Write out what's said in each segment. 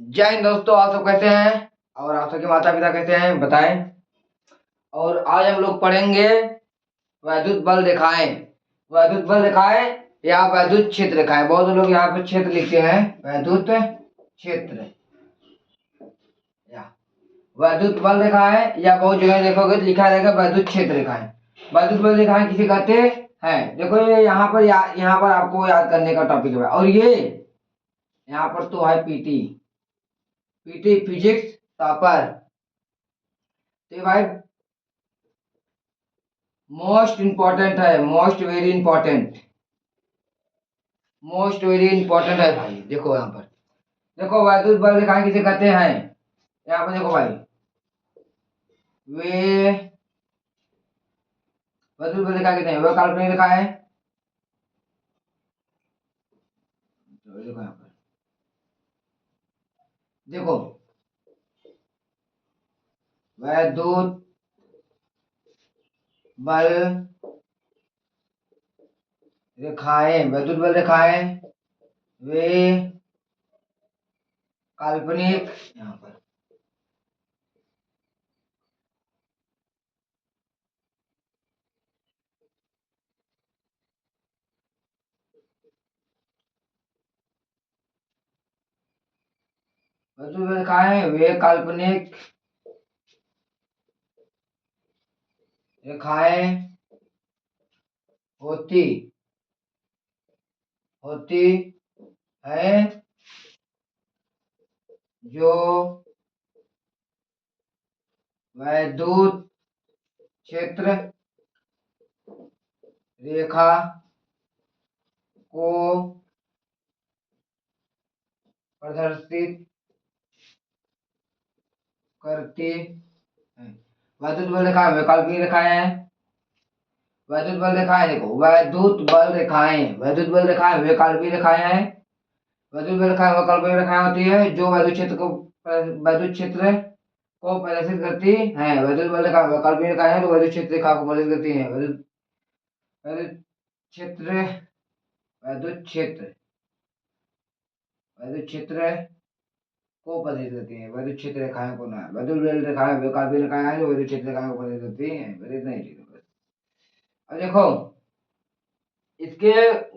जय हिंद दोस्तों, आप सब कैसे हैं और आप सबके माता पिता कैसे हैं बताएं। और आज हम लोग पढ़ेंगे वैद्युत बल रेखाएं। वैद्युत बल रेखाएं या वैद्युत क्षेत्र रेखाएं, बहुत लोग यहाँ पे क्षेत्र लिखते हैं, वैद्युत क्षेत्र या वैद्युत बल रेखाएं, या बहुत जगह देखोगे तो लिखा रहेगा वैद्युत क्षेत्र रेखाएं। वैद्युत बल रेखाएं किसे कहते हैं? देखो ये यहाँ पर आपको याद करने का टॉपिक है। और ये यहाँ पर तो है पीटी पीटी फिजिक्स टॉपर। तो ये भाई मोस्ट इंपॉर्टेंट है, मोस्ट वेरी इंपॉर्टेंट है भाई। देखो यहाँ पर, देखो वैद्युत बल रेखाएं किसे कहते हैं। यहाँ पर देखो भाई, वे वैद्युत बल रेखा कहते हैं वे काल्पनिक रेखा है। देखो यहाँ पर, देखो वैद्युत बल वैद्युत बल रेखाएं वे काल्पनिक, यहाँ पर वैद्युत बल रेखाएं वे काल्पनिक रेखाएं होती होती है जो वैद्युत क्षेत्र रेखा को प्रदर्शित करती है। वैद्युत बल रेखाएं वैकल्पिक रेखाएं हैं। वैद्युत बल रेखाएं, देखो वैद्युत बल रेखाएं वैकल्पिक रेखाएं हैं। वैद्युत बल रेखाएं वैकल्पिक रेखाएं होती है जो वैद्युत क्षेत्र को प्रदर्शित करती है। वैद्युत बल रेखाएं वैकल्पिक रेखाएं हैं तो वैद्युत क्षेत्र रेखा को प्रदर्शित करती है। वैद्युत क्षेत्र वैद्युत क्षेत्र वैद्युत क्षेत्र को प्रदर्शित करती है। वैद्युत क्षेत्र रेखाएं को ना, वैद्युत बल रेखाएं वैकल्पिक रेखाएं हैं जो वैद्युत क्षेत्र रेखाएं को प्रदर्शित करती है। वैद्युत नहीं लिखो बस। अब देखो इसके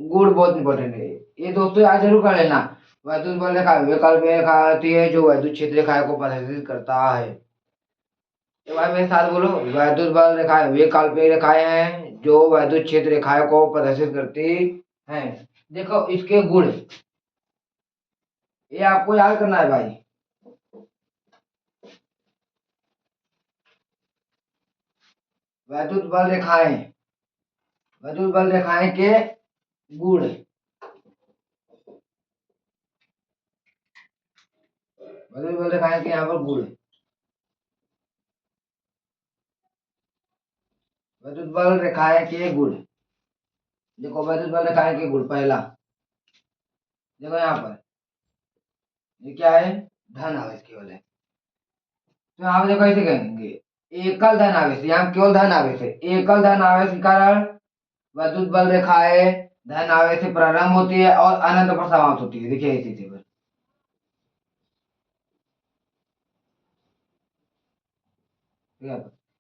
गुण बहुत इंपॉर्टेंट है, ये दोस्तों याद जरूर कर लेना। वैद्युत बल रेखा वैकल्पिक रेखा होती है जो वैद्युत क्षेत्र रेखाएं को प्रदर्शित करता है। तो भाई मेरे साथ बोलो, वैद्युत बल रेखाएं वैकल्पिक रेखाएं हैं जो वैद्युत क्षेत्र रेखाएं को प्रदर्शित करती हैं। देखो इसके गुण, ये आपको याद करना है भाई। वैद्युत बल रेखाएं वैद्युत बल रेखाएं के गुण, वैद्युत बल रेखाएं के यहाँ पर गुण, वैद्युत बल रेखाएं के गुण। देखो वैद्युत बल रेखाएं के गुण, पहला देखो यहाँ पर, ये क्या है, धन आवेश केवल है। तो यहाँ पे देखो ऐसे कहेंगे एकल धन आवेश, यहाँ केवल धन आवेश है। एकल धन आवेश के कारण वैद्युत बल रेखाएं धन आवेश से प्रारंभ होती है और अनंत पर समाप्त होती है। देखिए इसी से पर,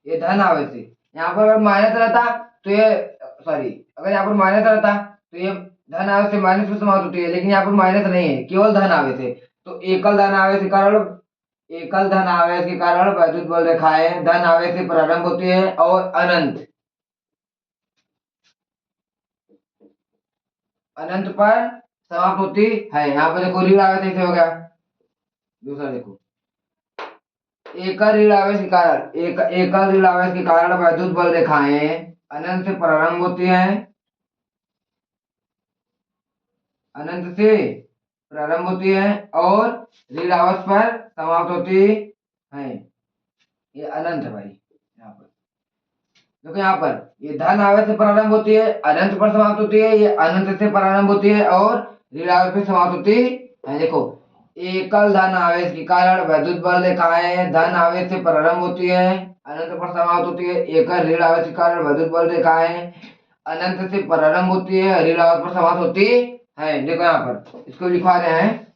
ये धन आवेश है। यहाँ पर अगर माइनस रहता तो ये, सॉरी, अगर यहाँ पर माइनस रहता तो ये धन आवेश से माइनस में समाप्त होती है, लेकिन यहाँ पर माइनस नहीं है, केवल धन आवेश है। तो एकल धन आवेश के कारण वैद्युत बल रेखाएं धन आवेश से प्रारंभ होती है और अनंत अनंत पर समाप्त होती है। यहाँ पर देखो ऋण आवेश ऐसे हो गया। दूसरा देखो, एकल ऋण आवेश के कारण वैद्युत बल रेखाएं अनंत से प्रारंभ होती हैं, अनंत से प्रारंभ होती है और ऋण आवेश पर समाप्त होती है। ये अनंत है भाई। यहाँ पर देखो, यहाँ पर ये धन आवेश से प्रारंभ होती है, अनंत पर समाप्त होती है। ये अनंत से प्रारंभ होती है और ऋण आवेश पर समाप्त होती है। देखो एकल धन आवेश के कारण वैद्युत बल रेखाएं धन आवेश से प्रारंभ होती है, अनंत पर समाप्त होती है। एकल ऋण आवेश के कारण वैद्युत बल रेखाएं अनंत से प्रारंभ होती है, ऋण आवेश पर समाप्त होती है। देखो यहाँ पर इसको लिखवा रहे हैं,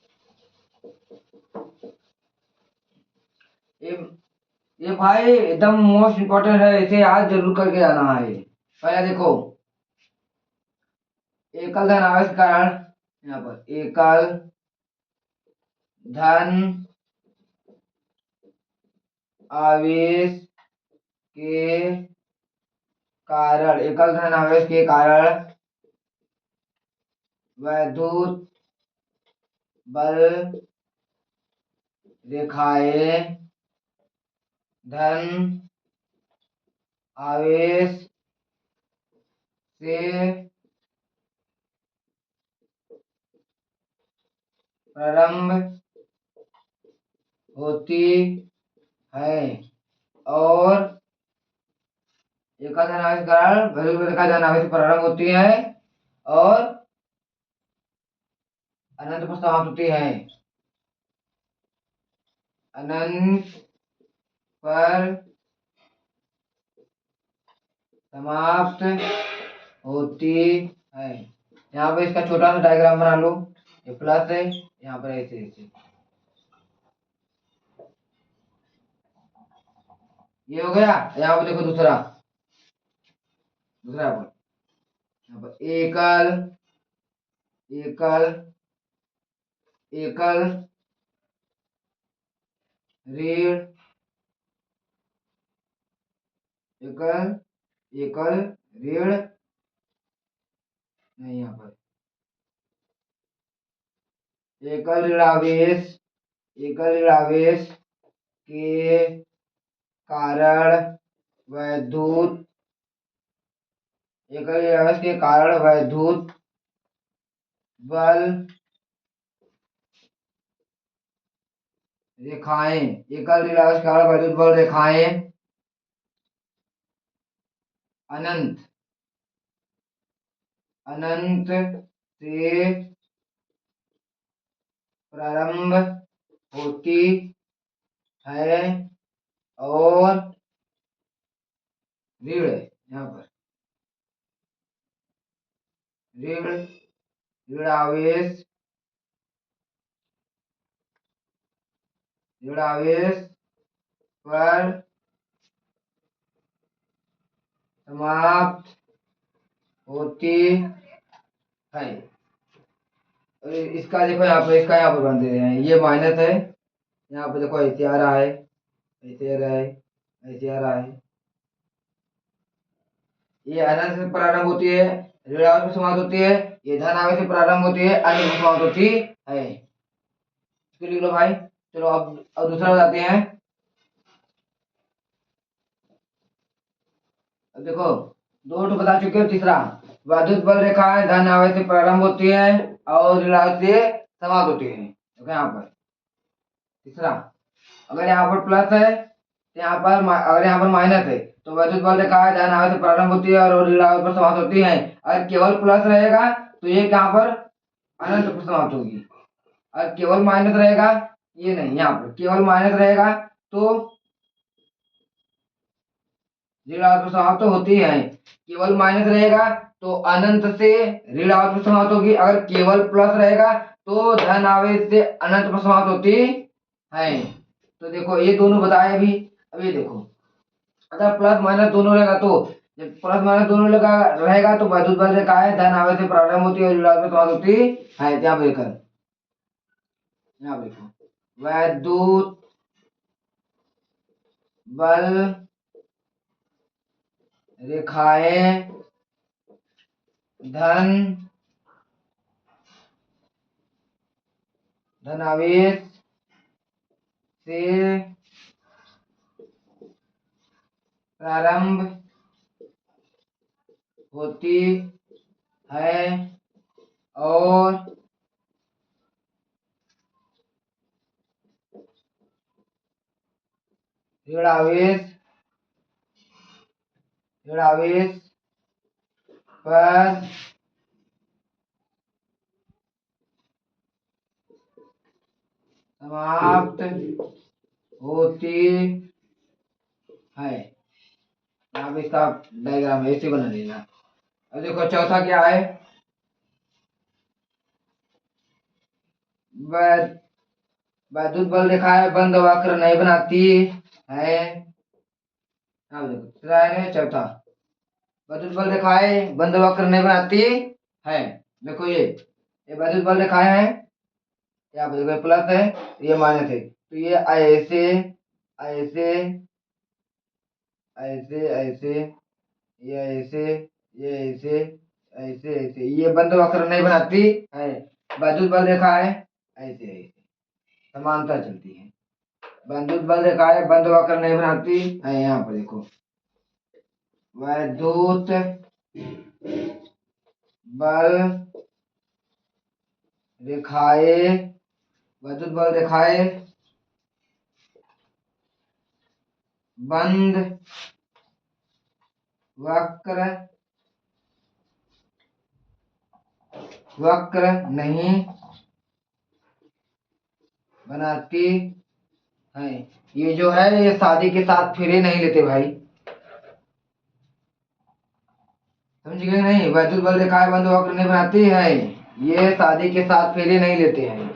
ये ये भाई एकदम मोस्ट इम्पोर्टेंट है, इसे आज जरूर करके जाना है। पहले देखो, एकल धन आवेश के कारण, यहाँ पर एकल धन आवेश के कारण, एकल धन आवेश के कारण वैद्युत बल रेखाएं धन आवेश से प्रारंभ होती है और एकल धन आवेश के कारण वैद्युत बल रेखाएं धन आवेश से प्रारंभ होती है और अनंत पर समाप्त होती है। अनंत पर समाप्त होती है। यहाँ पे इसका छोटा सा डायग्राम बना लो, ये प्लस है, यहाँ पर ऐसे ऐसे ये हो गया। यहाँ पर देखो दूसरा दूसरा पर, यहाँ पर एकल एकल एकल ऋण एकल एकल ऋण नहीं, यहाँ पर एकल एकल ऋण आवेश के कारण वैद्युत एकल ऋण आवेश के कारण वैद्युत बल रेखाएं, एकल ऋण आवेश के कारण वैद्युत बल रेखाएं अनंत अनंत से प्रारंभ होती है और ऋण, यहाँ पर ऋण ऋण आवेश पर समाप्त होती है। और इसका देखो, यहाँ पे इसका यहाँ पर बन दे रहे हैं, ये माइनस है, यहाँ पे देखो ऐसे आ रहा है, ऐसे आ रहा है, ऐसे आ रहा है। ये अनंत से प्रारंभ होती है, ऋण आवेश में समाप्त होती है, ये धन आवेश से प्रारंभ होती है, अनंत में समाप्त होती है। इसको लिख लो भाई। चलो अब दूसरा बताते हैं। अब देखो, दो तो बता चुके हो, तीसरा वैद्युत बल रेखाएं धन आवेश से प्रारंभ होती है और ऋण आवेश से समाप्त होती है। देखो यहाँ पर तीसरा, अगर यहाँ पर प्लस है तो यहाँ पर, अगर यहाँ पर माइनस है तो वैद्युत बल रेखाएं धन आवेश से प्रारंभ होती है और ऋण आवेश पर समाप्त होती है। अगर केवल प्लस रहेगा तो ये यहाँ पर अनंत पर समाप्त होगी, और केवल माइनस रहेगा, ये नहीं, यहाँ पर केवल माइनस रहेगा तो ऋण आवेश पर समाप्त होती है। केवल माइनस रहेगा तो अनंत से ऋण आवेश पर समाप्त होगी, अगर केवल प्लस रहेगा तो धन आवेश से अनंत पर समाप्त होती है। तो देखो ये दोनों बताए अभी। अब ये देखो, अगर प्लस माइनस दोनों रहेगा तो, जब प्लस माइनस दोनों लगा रहेगा तो वैद्युत बल रेखाएं धन आवेश से प्रारंभ होती है और ऋण आवेश में समाप्त होती है। यहाँ पर देखो, यहाँ देखो वैद्युत बल रेखाएं धन आवेश से प्रारंभ होती है और ऋण आवेश पर समाप्त होती है। यहाँ पे इसका डायग्राम ऐसे बना देना। अब देखो चौथा क्या है, वैद्युत बल देखा है बंद वक्र नहीं बनाती है। हाँ देखो तीसरा है चौथा। वैद्युत बल देखा है बंद वक्र नहीं बनाती है। देखो ये वैद्युत बल दिखाए हैं। यहाँ पे देखो प्लस है ये माइनस है, तो ये ऐसे ऐसे ऐसे ऐसे, ये ऐसे, ये ऐसे ऐसे ऐसे, ये बंद वक्र नहीं बनाती है। वैद्युत बल देखा है ऐसे ऐसे समानता चलती है। वैद्युत बल देखा है बंद वक्र नहीं बनाती है। यहाँ पर देखो वैद्युत बल रेखाए, वैद्युत बल रेखाए बंद वक्र वक्र नहीं बनाती है। ये जो है ये शादी के साथ फेरे नहीं लेते भाई, समझ गए नहीं। वैद्युत बल रेखाएं बंद वक्र नहीं बनाती है, ये शादी के साथ फेरे नहीं लेते हैं।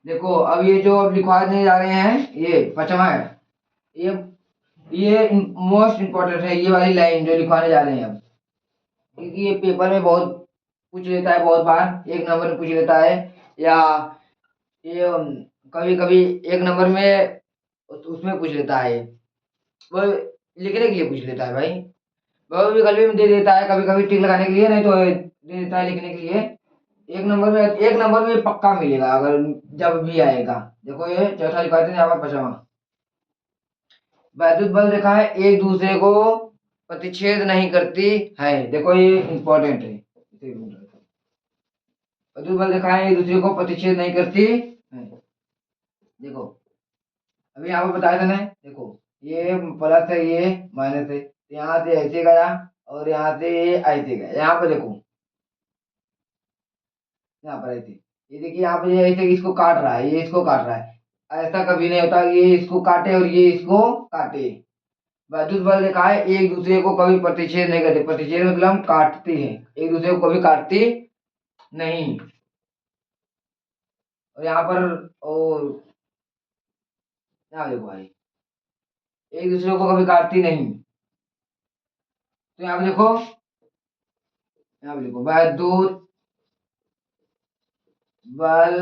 देखो अब ये जो अब लिखवाने जा रहे हैं ये पांचवा है, ये ये मोस्ट इम्पोर्टेंट है ये वाली लाइन जो लिखवाने जा रहे हैं अब, क्योंकि ये पेपर में बहुत पूछ लेता है, बहुत बार एक नंबर में पूछ लेता है, या ये कभी कभी एक नंबर में उसमें पूछ लेता है, वो लिखने के लिए पूछ लेता है भाई। वो भी कभी में दे देता है, कभी कभी टिक लगाने के लिए, नहीं तो दे देता है लिखने के लिए। एक नंबर में पक्का मिलेगा अगर जब भी आएगा। देखो ये चौथा लिखा थे यहाँ पर पचवा। वैद्युत बल देखा है एक दूसरे को प्रतिच्छेद नहीं करती है। देखो ये इंपॉर्टेंट है। वैद्युत बल देखा है एक दूसरे को प्रतिच्छेद नहीं करती है। देखो अभी यहाँ पर बताया था ना, देखो ये प्लस है ये माइनस है, यहाँ से ऐसे गया और यहाँ से ये ऐसे गया। यहाँ पर देखो यहाँ पर ऐसे, ये देखिए यहाँ पे ये ऐसे इसको काट रहा है, ये इसको काट रहा है। ऐसा कभी नहीं होता ये इसको काटे और ये इसको काटे। वैद्युत बल देखा है एक दूसरे को कभी प्रतिच्छेद नहीं करते। प्रतिच्छेद मतलब हम काटते हैं, एक दूसरे को कभी काटती नहीं। और यहाँ पर और यहाँ देखो भाई एक दूसरे को कभी काटती नहीं। तो यहाँ पे देखो, यहाँ पे देखो वैद्युत बल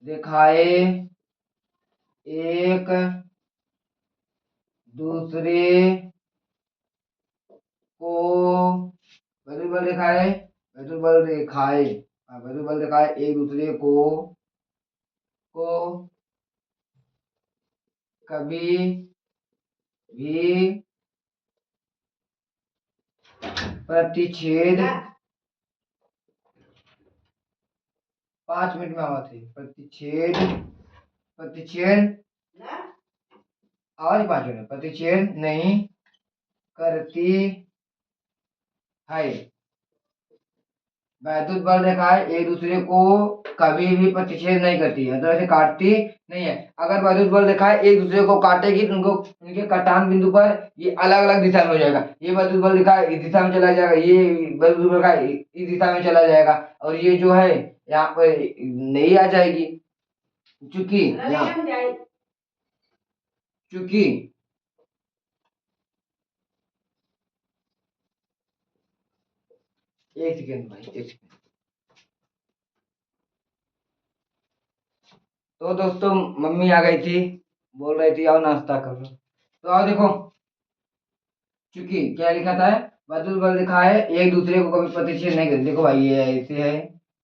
रेखाएं एक दूसरे को, वैद्युत बल रेखाएं, वैद्युत बल रेखाएं, वैद्युत बल रेखाएं एक दूसरे को कभी भी प्रतिच्छेद, 5 मिनट में आवाज थे प्रतिच्छेद, प्रतिच्छेद आवाज 5 मिनट प्रतिच्छेद नहीं करती है। वैद्युत बल रेखाएं एक दूसरे को कभी भी प्रतिच्छेद नहीं करती है, मतलब ऐसे काटती नहीं है। अगर वैद्युत बल रेखाएं एक दूसरे को काटेगी तो उनको उनके कटान बिंदु पर ये अलग अलग दिशा में हो जाएगा। ये वैद्युत बल रेखा इस दिशा में चला जाएगा, ये वैद्युत बल रेखा इस दिशा में चला जाएगा, और ये जो है यहाँ पर नहीं आ जाएगी, चूंकि यहाँ चूंकि एक सेकेंड भाई एक सेकेंड। तो दोस्तों मम्मी आ गई थी, बोल रही थी आओ नाश्ता कर लो। तो आओ देखो, चूंकि क्या लिखा था, वैद्युत बल लिखा है एक दूसरे को कभी प्रतिच्छेद नहीं करती। देखो भाई ये ऐसे है,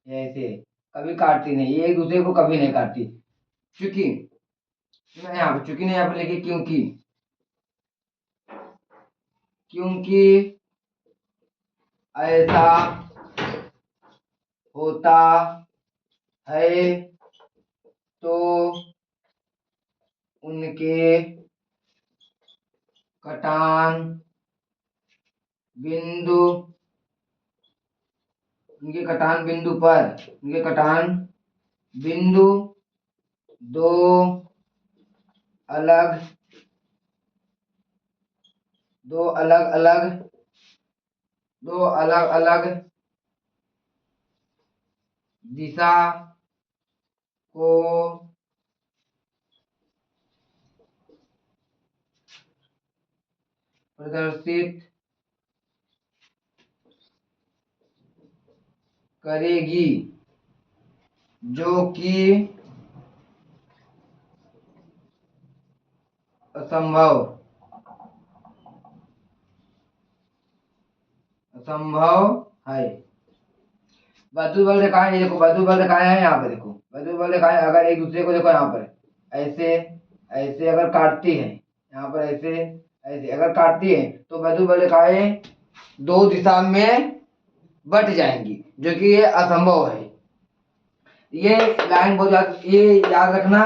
ये ऐसे है, कभी काटती नहीं, ये एक दूसरे को कभी नहीं काटती। चूंकि यहाँ पे चूंकि नहीं, यहाँ पे लिखी क्योंकि, क्योंकि ऐसा होता है तो उनके कटान बिंदु, उनके कटान बिंदु पर, उनके कटान बिंदु दो अलग दो अलग अलग दो अलग अलग दिशा को प्रदर्शित करेगी, जो कि असंभव है। वैद्युत बल रेखाएं, ये देखो वैद्युत बल रेखाएं हैं यहाँ पे, देखो वैद्युत बल रेखाएं अगर एक दूसरे को, देखो यहाँ पर ऐसे ऐसे अगर काटती है, यहाँ पर ऐसे ऐसे अगर काटती है तो वैद्युत बल रेखाएं दो दिशा में बट जाएंगी, जो कि ये असंभव है। ये लाइन बहुत याद, ये याद रखना,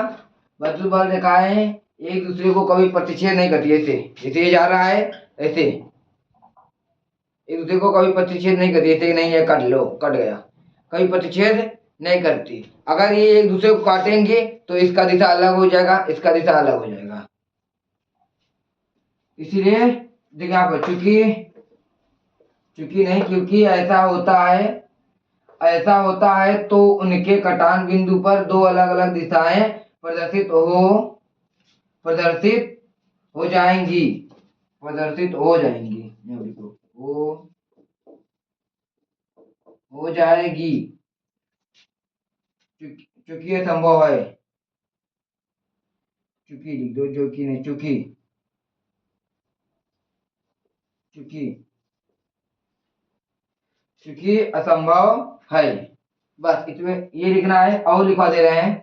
वैद्युत बल रेखाएं एक दूसरे को कभी प्रतिच्छेद नहीं करती। ऐसे जैसे ये जा रहा है, ऐसे एक दूसरे को कभी प्रतिच्छेद नहीं करती। ऐसे नहीं है कट लो, कट गया, कभी प्रतिच्छेद नहीं करती। अगर ये एक दूसरे को काटेंगे तो इसका दिशा अलग हो जाएगा, इसका दिशा अलग हो जाएगा। इसीलिए देखिए यहाँ पर चूंकि नहीं, क्योंकि ऐसा होता है तो उनके कटान बिंदु पर दो अलग अलग दिशाएं प्रदर्शित हो जाएंगी। यहाँ देखो, हो जाएगी, चूंकि ये संभव है। चूंकि लिख दो, जो कि नहीं, चूंकि असंभव है। बस इसमें ये लिखना है, और लिखवा दे रहे हैं।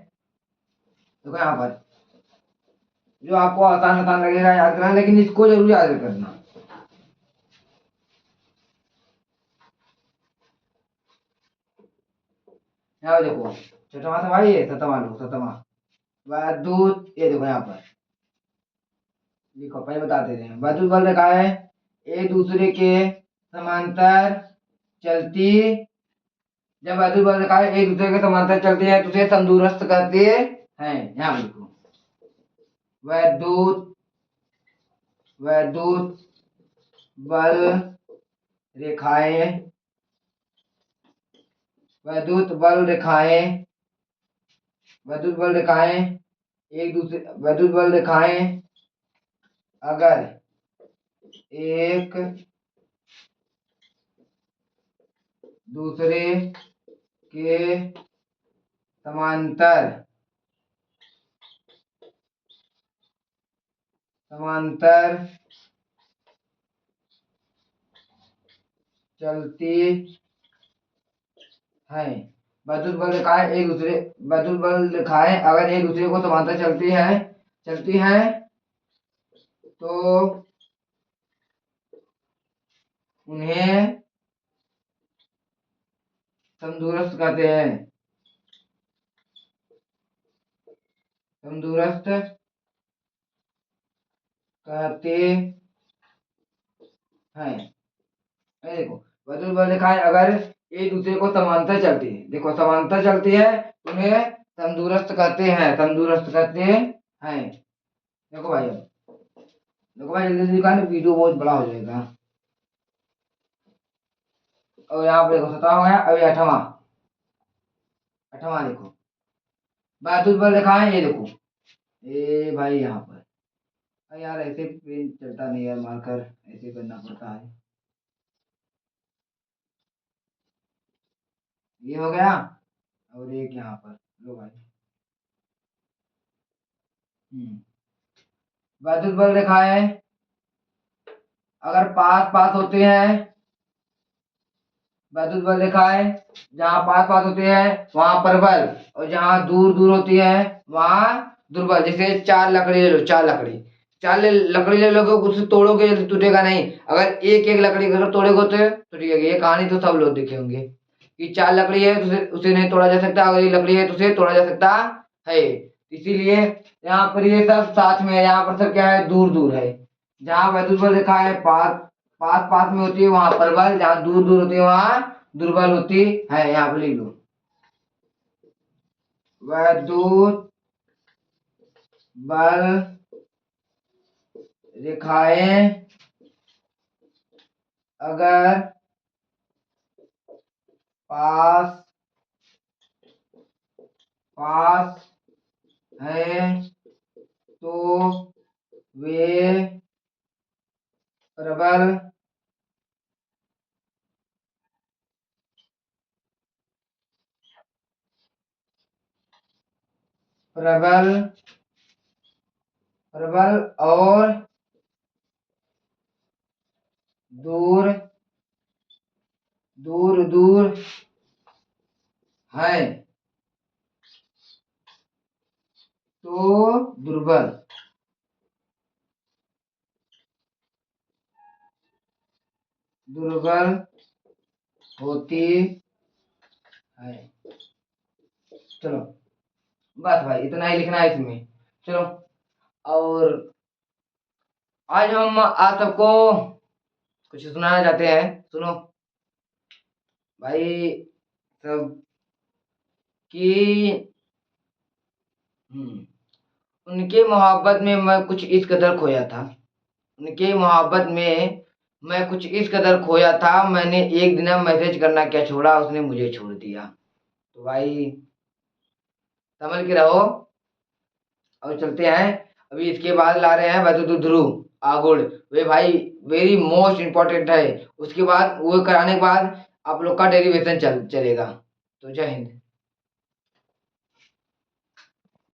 देखो यहाँ पर जो आपको आसान आसान लगेगा याद करना, लेकिन इसको जरूर याद करना। यहाँ देखो छठवां सवाल, ये सतवां लो, सतवां वैद्युत, ये देखो यहाँ पर लिखो, पहले बता दे रहे हैं। वैद्युत बल रेखा है एक दूसरे के समांतर चलती, जब वैद्युत बल रेखा एक दूसरे के समांतर चलती है तो उसे समदूरस्थ कहते हैं। यहाँ लिखो वैद्युत बल रेखाएं, वैद्युत बल रेखाएं अगर एक दूसरे के समांतर चलती है, वैद्युत बल रेखाएं अगर एक दूसरे को समांतर चलती हैं तो उन्हें समदूरस्थ कहते हैं। देखो वैद्युत बल रेखाएं अगर एक दूसरे को समांतर चलती है, देखो समांतर चलती है, उन्हें समदूरस्थ कहते हैं। देखो भाई जल्दी जल्दी दिखाना, वीडियो बहुत बड़ा हो जाएगा। और यहाँ पे देखो 7वां हो गया, अभी 8वां देखो वैद्युत बल रेखाएं, ये देखो ए भाई यहाँ पर, यार ऐसे पेन चलता नहीं यार, मार्कर ऐसे करना पड़ता है। ये हो गया, और एक यहाँ पर लो भाई। वैद्युत बल रेखाएं अगर पास पास होते हैं, वैद्युत बल रेखाएं जहाँ पास पास होते हैं वहां प्रबल, और जहाँ दूर दूर होती है वहां दुर्बल। जैसे चार लकड़ी ले लो, लकड़ी ले लोगे, उसे तोड़ोगे तो टूटेगा नहीं। अगर एक एक लकड़ी अगर तोड़ोगे तो टूटेगा। ये कहानी तो सब लोग देखे होंगे कि चार लकड़ी है तो उसे नहीं तोड़ा जा सकता, अगर ये लकड़ी है तो उसे तोड़ा जा सकता है। इसीलिए यहाँ पर ये सब साथ में है, यहाँ पर सब क्या है, दूर दूर है। जहाँ वैद्युत बल रेखा है पास पास पास में होती है वहां प्रबल, जहाँ दूर दूर होती है वहां दुर्बल होती है। यहाँ पर लिख लो वैद्युत बल रेखाएं अगर पास पास हैं तो वे प्रबल प्रबल प्रबल और दूर दूर दूर हैं तो दुर्बल दुर्बल होती है। चलो बस भाई इतना ही लिखना है इसमें। चलो, और आज हम आप सबको कुछ सुनाना चाहते हैं, सुनो भाई सब कि उनके मोहब्बत में मैं कुछ इस कदर खोया था। उनके मोहब्बत में मैं कुछ इस कदर खोया था, मैंने एक दिन मैसेज करना क्या छोड़ा, उसने मुझे छोड़ दिया। तो भाई समझ के रहो। अब चलते हैं, अभी इसके बाद ला रहे हैं वैद्युत ध्रुव आगुड़। वे भाई वेरी मोस्ट इम्पोर्टेंट है। उसके बाद वो कराने के बाद आप लोग का डेरिवेशन चलेगा। तो जय हिंद।